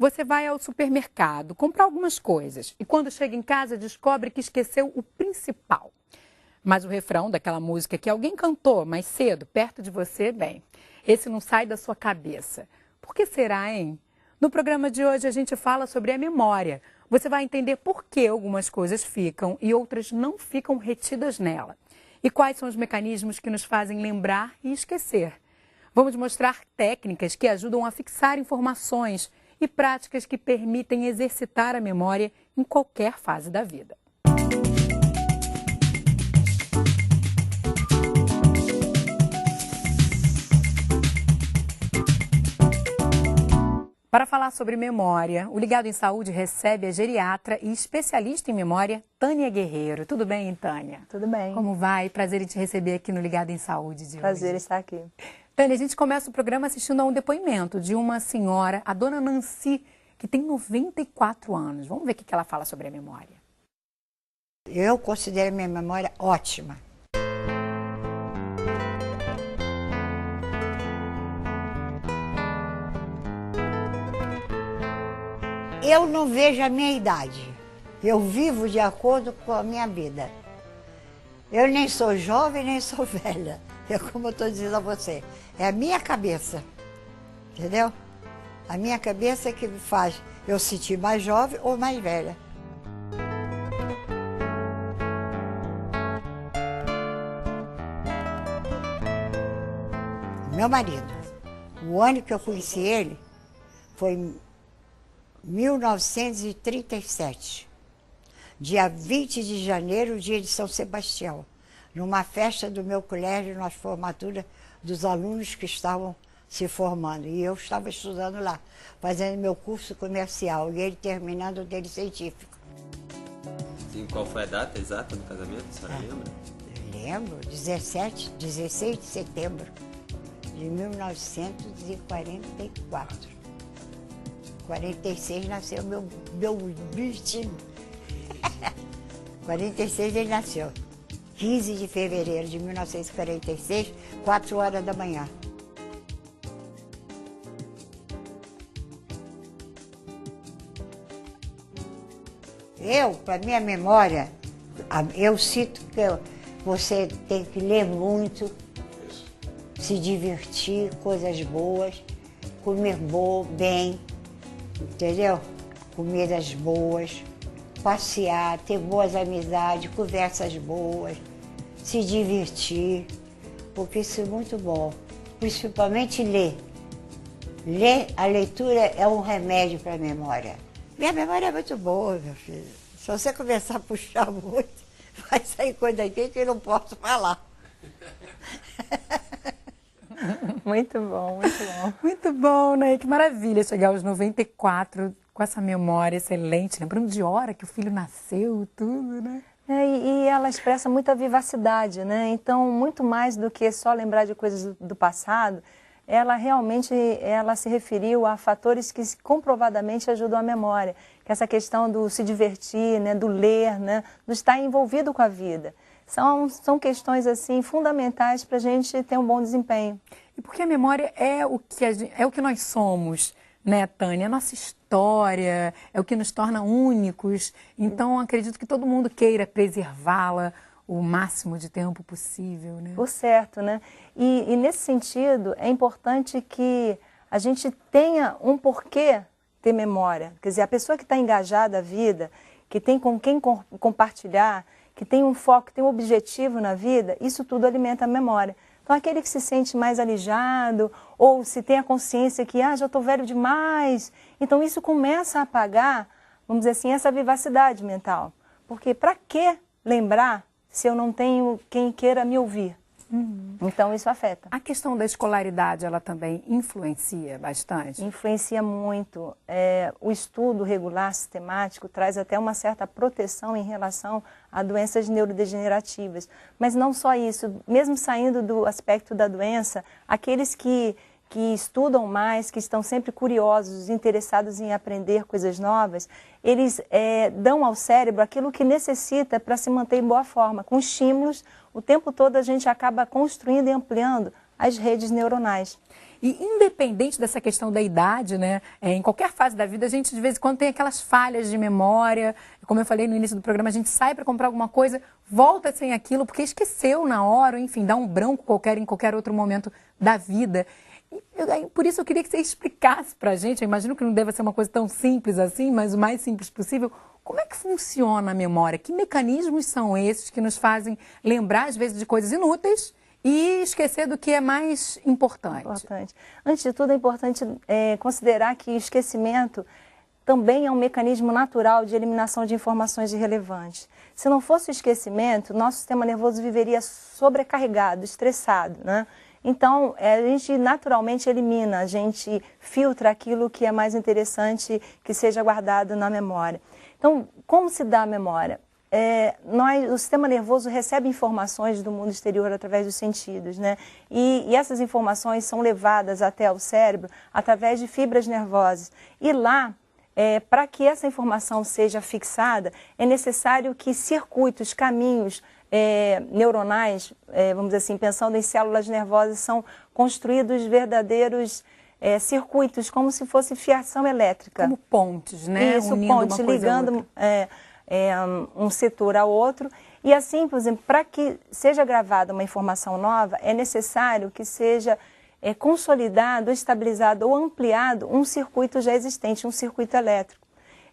Você vai ao supermercado comprar algumas coisas e quando chega em casa descobre que esqueceu o principal. Mas o refrão daquela música que alguém cantou mais cedo, perto de você, bem, esse não sai da sua cabeça. Por que será, hein? No programa de hoje a gente fala sobre a memória. Você vai entender por que algumas coisas ficam e outras não ficam retidas nela. E quais são os mecanismos que nos fazem lembrar e esquecer. Vamos mostrar técnicas que ajudam a fixar informações e práticas que permitem exercitar a memória em qualquer fase da vida. Para falar sobre memória, o Ligado em Saúde recebe a geriatra e especialista em memória, Tânia Guerreiro. Tudo bem, Tânia? Tudo bem. Como vai? Prazer em te receber aqui no Ligado em Saúde de hoje. Prazer estar aqui. Tânia, a gente começa o programa assistindo a um depoimento de uma senhora, a dona Nancy, que tem 94 anos. Vamos ver o que ela fala sobre a memória. Eu considero minha memória ótima. Eu não vejo a minha idade. Eu vivo de acordo com a minha vida. Eu nem sou jovem, nem sou velha. É como eu estou dizendo a você. É a minha cabeça. Entendeu? A minha cabeça é que me faz eu sentir mais jovem ou mais velha. Meu marido, o ano que eu conheci ele foi em 1937, dia 20 de janeiro, dia de São Sebastião, numa festa do meu colégio, na formatura dos alunos que estavam se formando. E eu estava estudando lá, fazendo meu curso comercial, e ele terminando o dele científico. E qual foi a data exata do casamento, a senhora lembra? Lembro, 16 de setembro de 1944. 46 nasceu meu bichinho. 46 ele nasceu. 15 de fevereiro de 1946, 4 horas da manhã. Para minha memória, eu cito que você tem que ler muito, se divertir, coisas boas, comer bem, entendeu? Comidas boas, passear, ter boas amizades, conversas boas, se divertir, porque isso é muito bom. Principalmente ler. A leitura é um remédio para a memória. Minha memória é muito boa, meu filho. Se você começar a puxar muito, vai sair coisa aqui que eu não posso falar. Muito bom, muito bom. Muito bom, né? Que maravilha chegar aos 94 com essa memória excelente, lembrando de hora que o filho nasceu, tudo, né? E ela expressa muita vivacidade, né? Então, muito mais do que só lembrar de coisas do passado, ela realmente se referiu a fatores que comprovadamente ajudam a memória. Que é essa questão do se divertir, né? Do ler, né? Do estar envolvido com a vida. São questões assim fundamentais para a gente ter um bom desempenho. E porque a memória é o que nós somos, né, Tânia? A nossa história, é o que nos torna únicos. Então, acredito que todo mundo queira preservá-la o máximo de tempo possível, né? Por certo, né? E nesse sentido, é importante que a gente tenha um porquê ter memória. Quer dizer, a pessoa que está engajada à vida, que tem com quem compartilhar, que tem um foco, que tem um objetivo na vida, isso tudo alimenta a memória. Então, aquele que se sente mais alijado, ou se tem a consciência que, já estou velho demais, então isso começa a apagar, vamos dizer assim, essa vivacidade mental. Porque para que lembrar se eu não tenho quem queira me ouvir? Então, isso afeta. A questão da escolaridade, ela também influencia bastante? Influencia muito. O estudo regular, sistemático, traz até uma certa proteção em relação a doenças neurodegenerativas. Mas não só isso, mesmo saindo do aspecto da doença, aqueles que estudam mais, que estão sempre curiosos, interessados em aprender coisas novas, eles dão ao cérebro aquilo que necessita para se manter em boa forma. Com estímulos, o tempo todo a gente acaba construindo e ampliando as redes neuronais. E independente dessa questão da idade, né, em qualquer fase da vida, a gente de vez em quando tem aquelas falhas de memória. Como eu falei no início do programa, a gente sai para comprar alguma coisa, volta sem aquilo porque esqueceu na hora, ou, enfim, dá um branco qualquer em qualquer outro momento da vida. Por isso eu queria que você explicasse para a gente, eu imagino que não deva ser uma coisa tão simples assim, mas o mais simples possível, como é que funciona a memória? Que mecanismos são esses que nos fazem lembrar, às vezes, de coisas inúteis e esquecer do que é mais importante? Antes de tudo, é importante considerar que o esquecimento também é um mecanismo natural de eliminação de informações irrelevantes. Se não fosse o esquecimento, nosso sistema nervoso viveria sobrecarregado, estressado, né? Então, a gente naturalmente elimina, a gente filtra aquilo que é mais interessante que seja guardado na memória. Então, como se dá a memória? O sistema nervoso recebe informações do mundo exterior através dos sentidos, né? E essas informações são levadas até o cérebro através de fibras nervosas. E lá, para que essa informação seja fixada, é necessário que circuitos, caminhos neuronais, vamos dizer assim, pensando em células nervosas, são construídos verdadeiros circuitos, como se fosse fiação elétrica. Como pontes, né? Isso, pontes, ligando um setor ao outro. E assim, por exemplo, para que seja gravada uma informação nova, é necessário que seja consolidado, estabilizado ou ampliado um circuito já existente, um circuito elétrico.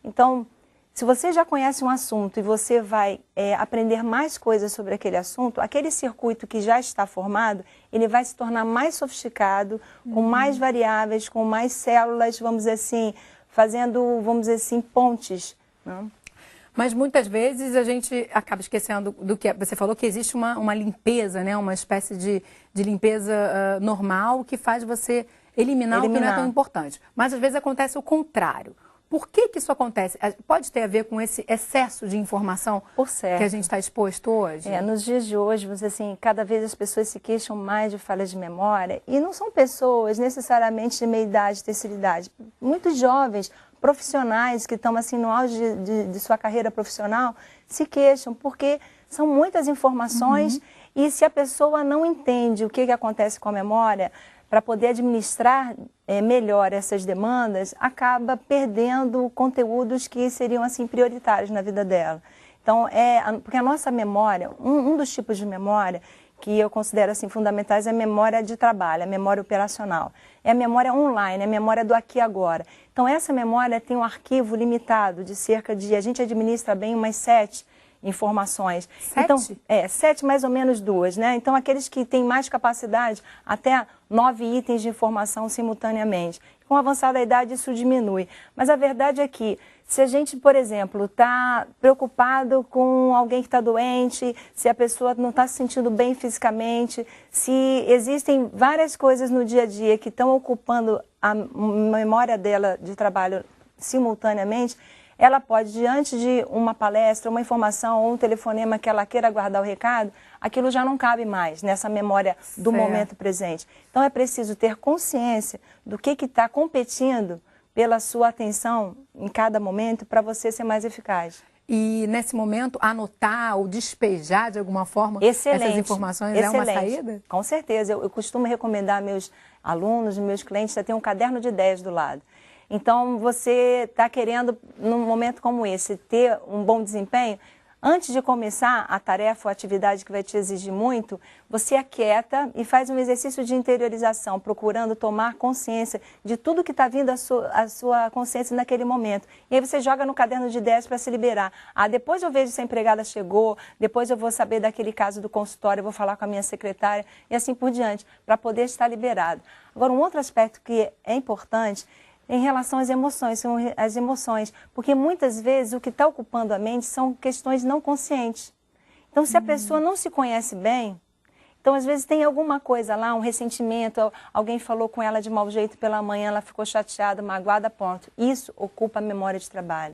Então, se você já conhece um assunto e você vai aprender mais coisas sobre aquele assunto, aquele circuito que já está formado, ele vai se tornar mais sofisticado, com mais variáveis, com mais células, vamos dizer assim, fazendo, vamos dizer assim, pontes, né? Mas muitas vezes a gente acaba esquecendo do que você falou, que existe uma limpeza, né? Uma espécie de limpeza normal que faz você eliminar o que não é tão importante. Mas às vezes acontece o contrário. Por que isso acontece? Pode ter a ver com esse excesso de informação que a gente está exposto hoje? Nos dias de hoje, assim, cada vez as pessoas se queixam mais de falhas de memória e não são pessoas necessariamente de meia idade, terceira idade. Muitos jovens, profissionais que estão assim no auge de sua carreira profissional se queixam porque são muitas informações e se a pessoa não entende o que acontece com a memória, para poder administrar melhor essas demandas, acaba perdendo conteúdos que seriam assim prioritários na vida dela. Então, porque a nossa memória, um dos tipos de memória que eu considero assim fundamentais é a memória de trabalho, a memória operacional. É a memória online, é a memória do aqui e agora. Então, essa memória tem um arquivo limitado de a gente administra bem umas 7 informações. 7? Então, 7 mais ou menos 2, né? Então, aqueles que têm mais capacidade, até 9 itens de informação simultaneamente. Com a avançada idade, isso diminui. Mas a verdade é que, se a gente, por exemplo, está preocupado com alguém que está doente, se a pessoa não está se sentindo bem fisicamente, se existem várias coisas no dia a dia que estão ocupando a memória dela de trabalho simultaneamente, ela pode, diante de uma palestra, uma informação ou um telefonema que ela queira guardar o recado, aquilo já não cabe mais nessa memória do momento presente. Então é preciso ter consciência do que está competindo pela sua atenção em cada momento para você ser mais eficaz. E nesse momento, anotar ou despejar de alguma forma essas informações é uma saída? Com certeza. Eu costumo recomendar a meus alunos, meus clientes, a ter um caderno de ideias do lado. Então, você está querendo, num momento como esse, ter um bom desempenho, antes de começar a tarefa ou atividade que vai te exigir muito, você aquieta e faz um exercício de interiorização, procurando tomar consciência de tudo que está vindo à sua consciência naquele momento. E aí você joga no caderno de ideias para se liberar. Depois eu vejo se a empregada chegou, depois eu vou saber daquele caso do consultório, eu vou falar com a minha secretária e assim por diante, para poder estar liberado. Agora, um outro aspecto que é importante em relação às emoções, são as emoções, porque muitas vezes o que está ocupando a mente são questões não conscientes. Então, se a pessoa não se conhece bem, então às vezes tem alguma coisa lá, um ressentimento, alguém falou com ela de mau jeito pela manhã, ela ficou chateada, magoada, ponto. Isso ocupa a memória de trabalho.